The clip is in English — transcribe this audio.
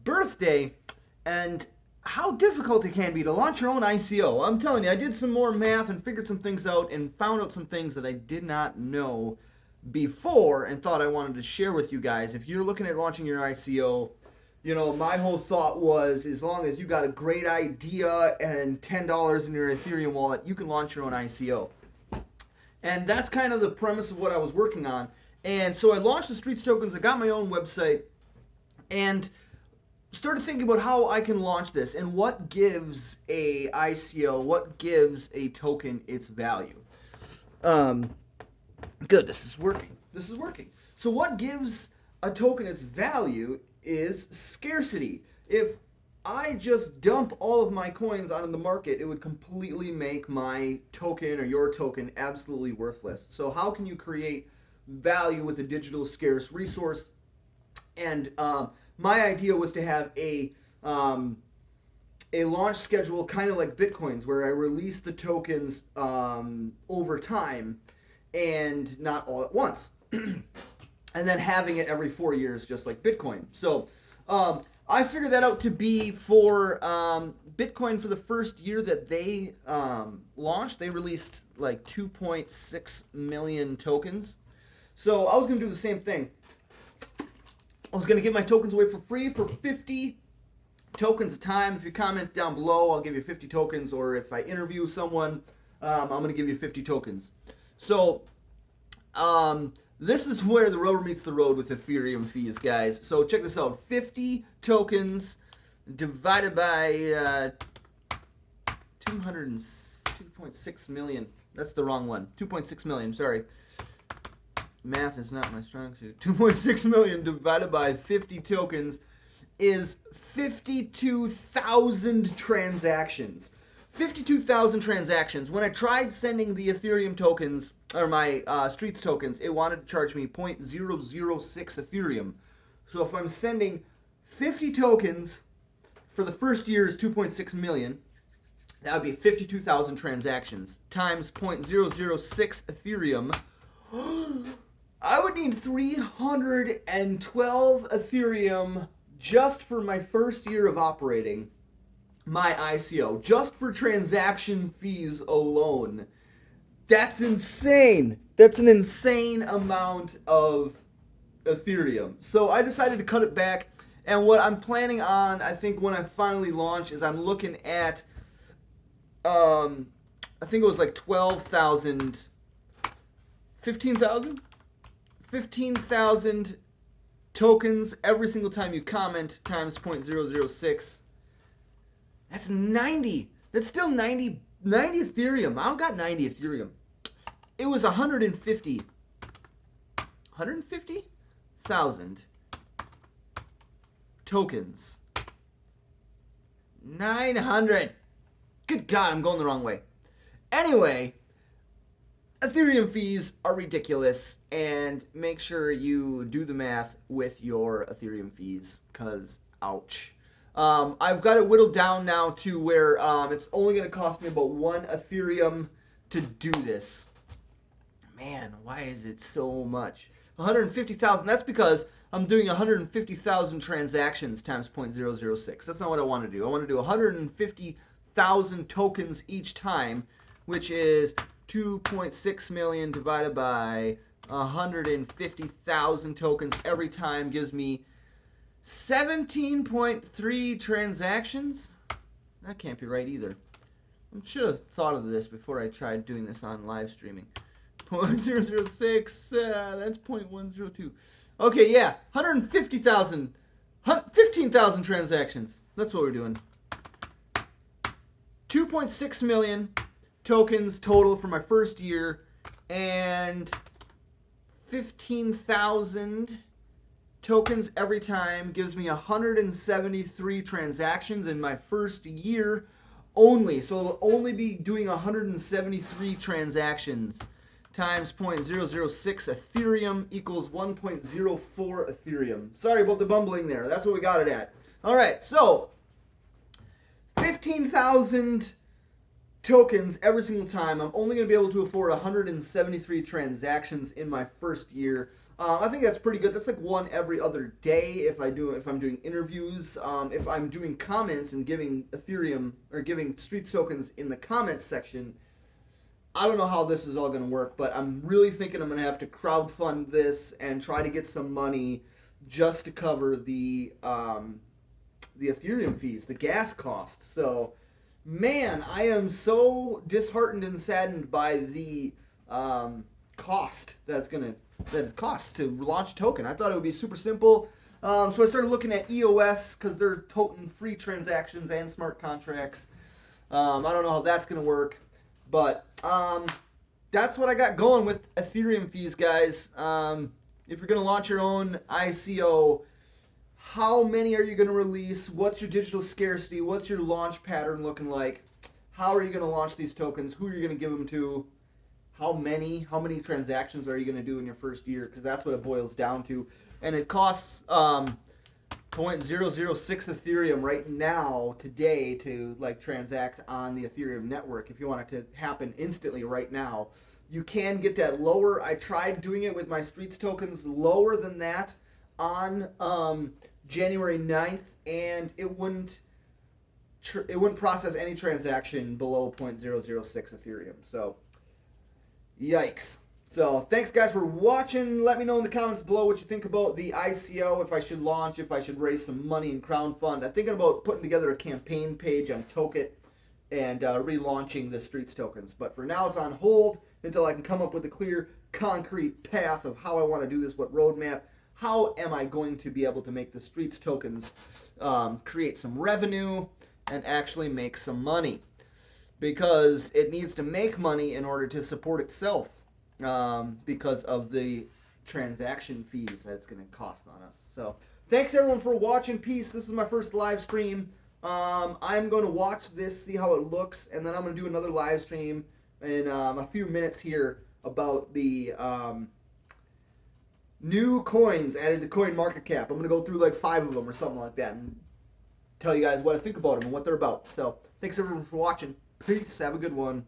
birthday and how difficult it can be to launch your own ICO. I'm telling you, I did some more math and figured some things out and found out some things that I did not know before and thought I wanted to share with you guys. If you're looking at launching your ICO, my whole thought was as long as you got a great idea and $10 in your Ethereum wallet, you can launch your own ICO. And that's kind of the premise of what I was working on. And so I launched the Streets tokens, I got my own website, and started thinking about how I can launch this and what gives a ICO, what gives a token its value. Good, this is working. So what gives a token its value is scarcity. If I just dump all of my coins onto the market, it would completely make my token or your token absolutely worthless. So how can you create value with a digital scarce resource? And my idea was to have a launch schedule kind of like Bitcoin's, where I release the tokens over time and not all at once. And then having it every 4 years, just like Bitcoin. So I figured that out to be for Bitcoin for the first year that they launched. They released like 2.6 million tokens. So I was going to do the same thing. I was going to give my tokens away for free for 50 tokens a time. If you comment down below, I'll give you 50 tokens. Or if I interview someone, I'm going to give you 50 tokens. So this is where the rubber meets the road with Ethereum fees, guys. So check this out. 50 tokens divided by 2.6 million. That's the wrong one. 2.6 million, sorry. Math is not my strong suit. 2.6 million divided by 50 tokens is 52,000 transactions. 52,000 transactions. When I tried sending the Ethereum tokens, or my Streets tokens, it wanted to charge me 0.006 Ethereum. So if I'm sending 50 tokens for the first year is 2.6 million, that would be 52,000 transactions times 0.006 Ethereum. I would need 312 Ethereum just for my first year of operating my ICO, just for transaction fees alone. That's insane. That's an insane amount of Ethereum. So I decided to cut it back, and what I'm planning on, I think when I finally launch, is I'm looking at I think it was like 12,000, 15,000 tokens every single time you comment times 0.006. That's 90. That's still 90 Ethereum. I don't got 90 Ethereum. It was 150,000 tokens. 900. Good God, I'm going the wrong way. Anyway, Ethereum fees are ridiculous, and make sure you do the math with your Ethereum fees, because ouch. I've got it whittled down now to where it's only going to cost me about 1 Ethereum to do this. Man, why is it so much? 150,000. That's because I'm doing 150,000 transactions times 0.006. That's not what I want to do. I want to do 150,000 tokens each time, which is 2.6 million divided by 150,000 tokens every time gives me 17.3 transactions? That can't be right either. I should have thought of this before I tried doing this on live streaming. 0.006, that's 0.102. Okay, yeah, 150,000, 15,000 transactions. That's what we're doing. 2.6 million tokens total for my first year, and 15,000 tokens every time gives me 173 transactions in my first year only. So I'll only be doing 173 transactions times 0.006 Ethereum equals 1.04 Ethereum. Sorry about the bumbling there. That's what we got it at. All right, so 15,000 tokens every single time. I'm only going to be able to afford 173 transactions in my first year. I think that's pretty good. That's like one every other day if I'm doing interviews. If I'm doing comments and giving Ethereum or giving Streets tokens in the comments section. I don't know how this is all going to work, but I'm really thinking I'm going to have to crowdfund this and try to get some money just to cover the Ethereum fees, the gas cost. So, man, I am so disheartened and saddened by the cost that it costs to launch a token. I thought it would be super simple. So I started looking at EOS because they're token free transactions and smart contracts. I don't know how that's going to work. But that's what I got going with Ethereum fees, guys. If you're going to launch your own ICO, how many are you going to release? What's your digital scarcity? What's your launch pattern looking like? How are you going to launch these tokens? Who are you going to give them to? How many transactions are you going to do in your first year? Because that's what it boils down to. And it costs 0.006 Ethereum right now today to like transact on the Ethereum network. If you want it to happen instantly right now, you can get that lower. I tried doing it with my Streets tokens lower than that on January 9th, and it wouldn't process any transaction below 0.006 Ethereum. So yikes. So thanks guys for watching. Let me know in the comments below what you think about the ICO, if I should launch, if I should raise some money in crowdfund. I'm thinking about putting together a campaign page on Token and relaunching the Streets tokens. But for now it's on hold until I can come up with a clear, concrete path of how I want to do this, what roadmap, how am I going to be able to make the Streets tokens create some revenue and actually make some money. Because it needs to make money in order to support itself. Because of the transaction fees that it's going to cost on us. So thanks everyone for watching. Peace. This is my first live stream. I'm going to watch this, see how it looks, and then I'm going to do another live stream in a few minutes here about the new coins added to CoinMarketCap. I'm going to go through like 5 of them or something like that and tell you guys what I think about them and what they're about. So thanks everyone for watching. Peace. Have a good one.